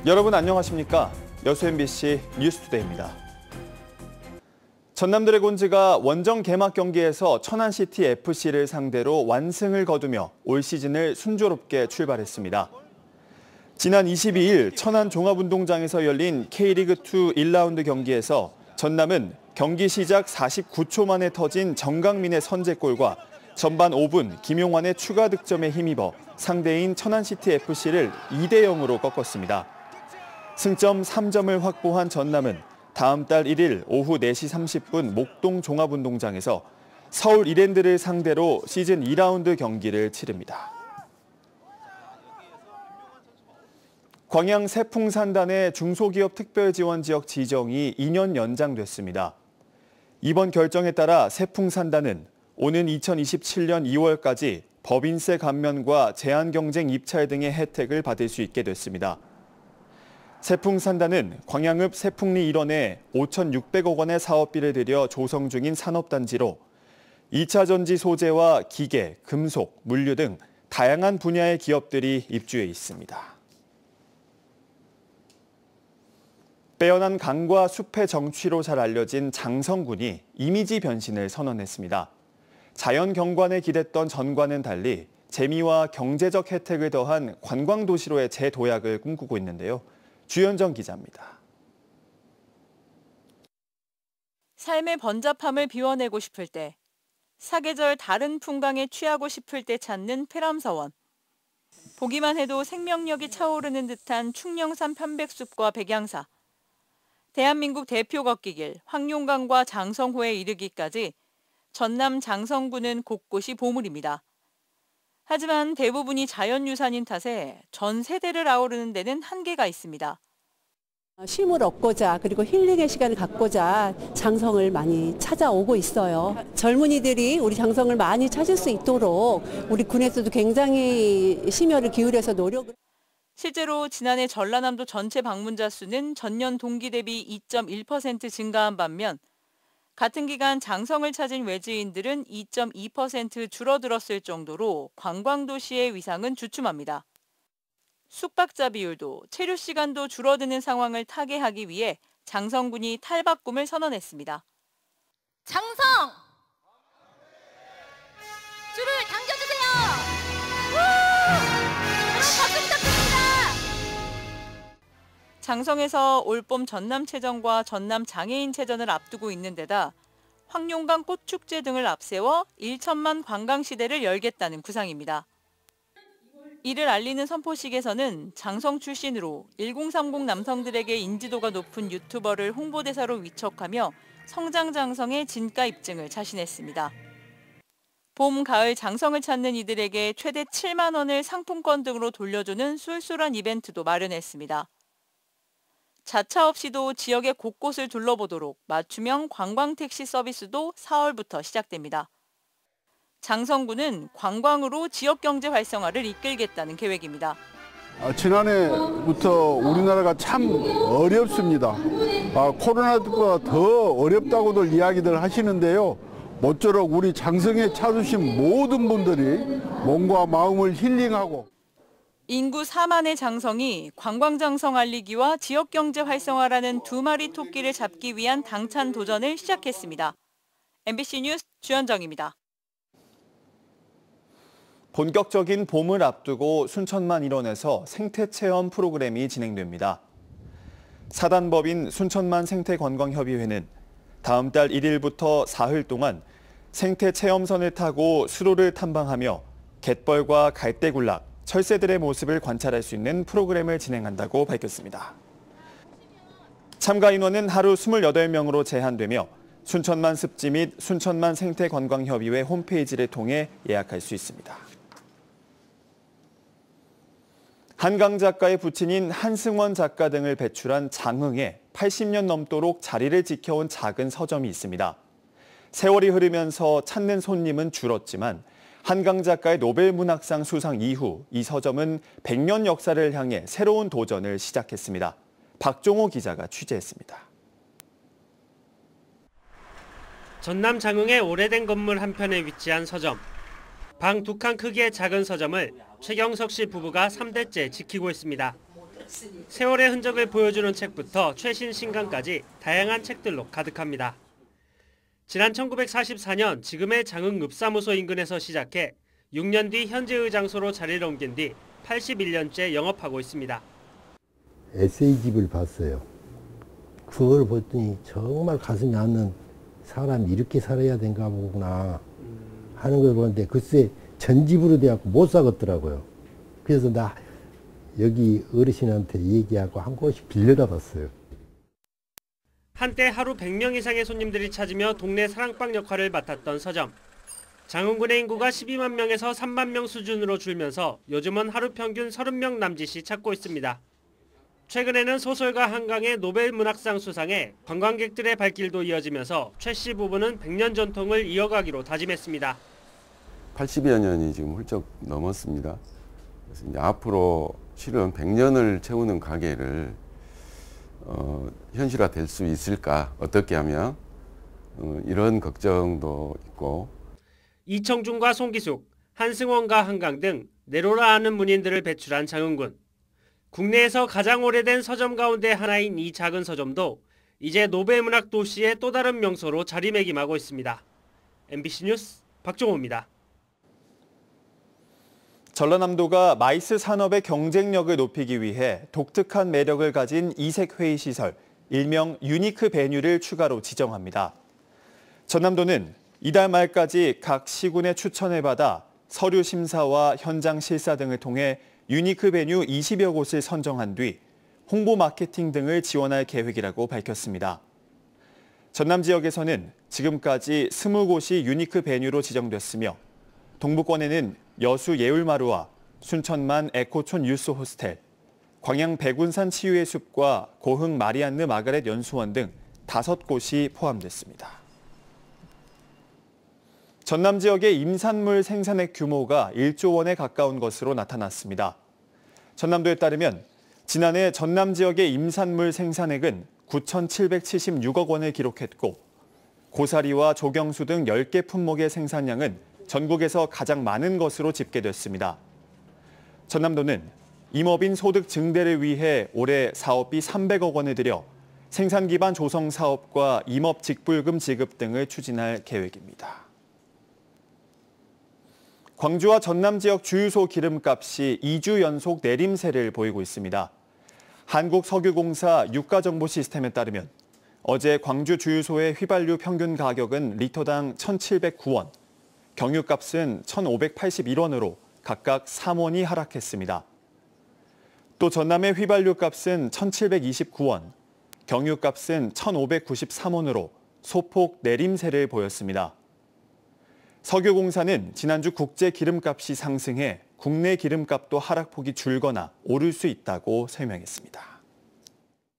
여러분 안녕하십니까? 여수 MBC 뉴스투데이입니다. 전남 드래곤즈가 원정 개막 경기에서 천안시티 FC를 상대로 완승을 거두며 올 시즌을 순조롭게 출발했습니다. 지난 22일 천안 종합운동장에서 열린 K리그2 1라운드 경기에서 전남은 경기 시작 49초 만에 터진 정강민의 선제골과 전반 5분 김용환의 추가 득점에 힘입어 상대인 천안시티 FC를 2대 0으로 꺾었습니다. 승점 3점을 확보한 전남은 다음 달 1일 오후 4시 30분 목동 종합운동장에서 서울 이랜드를 상대로 시즌 2라운드 경기를 치릅니다. 광양 세풍산단의 중소기업 특별지원지역 지정이 2년 연장됐습니다. 이번 결정에 따라 세풍산단은 오는 2027년 2월까지 법인세 감면과 제한경쟁 입찰 등의 혜택을 받을 수 있게 됐습니다. 세풍산단은 광양읍 세풍리 일원에 5,600억 원의 사업비를 들여 조성 중인 산업단지로 2차 전지 소재와 기계, 금속, 물류 등 다양한 분야의 기업들이 입주해 있습니다. 빼어난 강과 숲의 정취로 잘 알려진 장성군이 이미지 변신을 선언했습니다. 자연 경관에 기댔던 전과는 달리 재미와 경제적 혜택을 더한 관광도시로의 재도약을 꿈꾸고 있는데요. 주현정 기자입니다. 삶의 번잡함을 비워내고 싶을 때, 사계절 다른 풍광에 취하고 싶을 때 찾는 페람서원. 보기만 해도 생명력이 차오르는 듯한 충령산 편백숲과 백양사. 대한민국 대표 걷기길 황룡강과 장성호에 이르기까지 전남 장성군은 곳곳이 보물입니다. 하지만 대부분이 자연유산인 탓에 전 세대를 아우르는 데는 한계가 있습니다. 쉼을 얻고자 그리고 힐링의 시간을 갖고자 장성을 많이 찾아오고 있어요. 젊은이들이 우리 장성을 많이 찾을 수 있도록 우리 군에서도 굉장히 심혈을 기울여서 노력을. 실제로 지난해 전라남도 전체 방문자 수는 전년 동기 대비 2.1% 증가한 반면 같은 기간 장성을 찾은 외지인들은 2.2% 줄어들었을 정도로 관광도시의 위상은 주춤합니다. 숙박자 비율도 체류 시간도 줄어드는 상황을 타개하기 위해 장성군이 탈바꿈을 선언했습니다. 장성! 줄을 당겨주세요! 여러분 박수 부탁드립니다! 장성에서 올봄 전남체전과 전남장애인체전을 앞두고 있는 데다 황룡강 꽃축제 등을 앞세워 1천만 관광시대를 열겠다는 구상입니다. 이를 알리는 선포식에서는 장성 출신으로 1030 남성들에게 인지도가 높은 유튜버를 홍보대사로 위촉하며 성장장성의 진가 입증을 자신했습니다. 봄, 가을 장성을 찾는 이들에게 최대 7만 원을 상품권 등으로 돌려주는 쏠쏠한 이벤트도 마련했습니다. 자차 없이도 지역의 곳곳을 둘러보도록 맞춤형 관광택시 서비스도 4월부터 시작됩니다. 장성군은 관광으로 지역경제 활성화를 이끌겠다는 계획입니다. 지난해부터 우리나라가 참 어렵습니다. 코로나보다 더 어렵다고들 이야기들 하시는데요. 모쪼록 우리 장성에 찾으신 모든 분들이 몸과 마음을 힐링하고 인구 4만의 장성이 관광장성 알리기와 지역경제 활성화라는 두 마리 토끼를 잡기 위한 당찬 도전을 시작했습니다. MBC 뉴스 주현정입니다. 본격적인 봄을 앞두고 순천만 일원에서 생태체험 프로그램이 진행됩니다. 사단법인 순천만 생태관광협의회는 다음 달 1일부터 사흘 동안 생태체험선을 타고 수로를 탐방하며 갯벌과 갈대군락, 철새들의 모습을 관찰할 수 있는 프로그램을 진행한다고 밝혔습니다. 참가 인원은 하루 28명으로 제한되며 순천만 습지 및 순천만 생태관광협의회 홈페이지를 통해 예약할 수 있습니다. 한강 작가의 부친인 한승원 작가 등을 배출한 장흥에 80년 넘도록 자리를 지켜온 작은 서점이 있습니다. 세월이 흐르면서 찾는 손님은 줄었지만 한강 작가의 노벨문학상 수상 이후 이 서점은 100년 역사를 향해 새로운 도전을 시작했습니다. 박종호 기자가 취재했습니다. 전남 장흥의 오래된 건물 한편에 위치한 서점. 방 2칸 크기의 작은 서점을 최경석 씨 부부가 3대째 지키고 있습니다. 세월의 흔적을 보여주는 책부터 최신 신간까지 다양한 책들로 가득합니다. 지난 1944년 지금의 장흥읍사무소 인근에서 시작해 6년 뒤 현재의 장소로 자리를 옮긴 뒤 81년째 영업하고 있습니다. 에세이집을 봤어요. 그걸 봤더니 정말 가슴이 아는 사람이 이렇게 살아야 된가 보구나 하는 걸 보는데 글쎄 전집으로 돼갖고 못 사겠더라고요. 그래서 나 여기 어르신한테 얘기하고 한 곳씩 빌려다 봤어요. 한때 하루 100명 이상의 손님들이 찾으며 동네 사랑방 역할을 맡았던 서점. 장흥군의 인구가 12만 명에서 3만 명 수준으로 줄면서 요즘은 하루 평균 30명 남짓이 찾고 있습니다. 최근에는 소설가 한강의 노벨 문학상 수상에 관광객들의 발길도 이어지면서 최 씨 부부는 100년 전통을 이어가기로 다짐했습니다. 80여 년이 지금 훌쩍 넘었습니다. 그래서 이제 앞으로 실은 100년을 채우는 가게를 현실화될 수 있을까, 어떻게 하면 이런 걱정도 있고. 이청준과 송기숙, 한승원과 한강 등 내로라 하는 문인들을 배출한 장흥군. 국내에서 가장 오래된 서점 가운데 하나인 이 작은 서점도 이제 노벨문학 도시의 또 다른 명소로 자리매김하고 있습니다. MBC 뉴스 박종호입니다. 전라남도가 마이스 산업의 경쟁력을 높이기 위해 독특한 매력을 가진 이색 회의 시설, 일명 유니크 베뉴를 추가로 지정합니다. 전남도는 이달 말까지 각 시군의 추천을 받아 서류 심사와 현장 실사 등을 통해 유니크 베뉴 20여 곳을 선정한 뒤 홍보 마케팅 등을 지원할 계획이라고 밝혔습니다. 전남 지역에서는 지금까지 20곳이 유니크 베뉴로 지정됐으며 동부권에는 여수 예울마루와 순천만 에코촌 유스 호스텔, 광양 백운산 치유의 숲과 고흥 마리안느 마가렛 연수원 등 5곳이 포함됐습니다. 전남 지역의 임산물 생산액 규모가 1조 원에 가까운 것으로 나타났습니다. 전남도에 따르면 지난해 전남 지역의 임산물 생산액은 9,776억 원을 기록했고 고사리와 조경수 등 10개 품목의 생산량은 전국에서 가장 많은 것으로 집계됐습니다. 전남도는 임업인 소득 증대를 위해 올해 사업비 300억 원을 들여 생산 기반 조성 사업과 임업 직불금 지급 등을 추진할 계획입니다. 광주와 전남 지역 주유소 기름값이 2주 연속 내림세를 보이고 있습니다. 한국석유공사 유가정보시스템에 따르면 어제 광주 주유소의 휘발유 평균 가격은 리터당 1,709원, 경유값은 1,581원으로 각각 3원이 하락했습니다. 또 전남의 휘발유 값은 1,729원, 경유값은 1,593원으로 소폭 내림세를 보였습니다. 석유공사는 지난주 국제 기름값이 상승해 국내 기름값도 하락폭이 줄거나 오를 수 있다고 설명했습니다.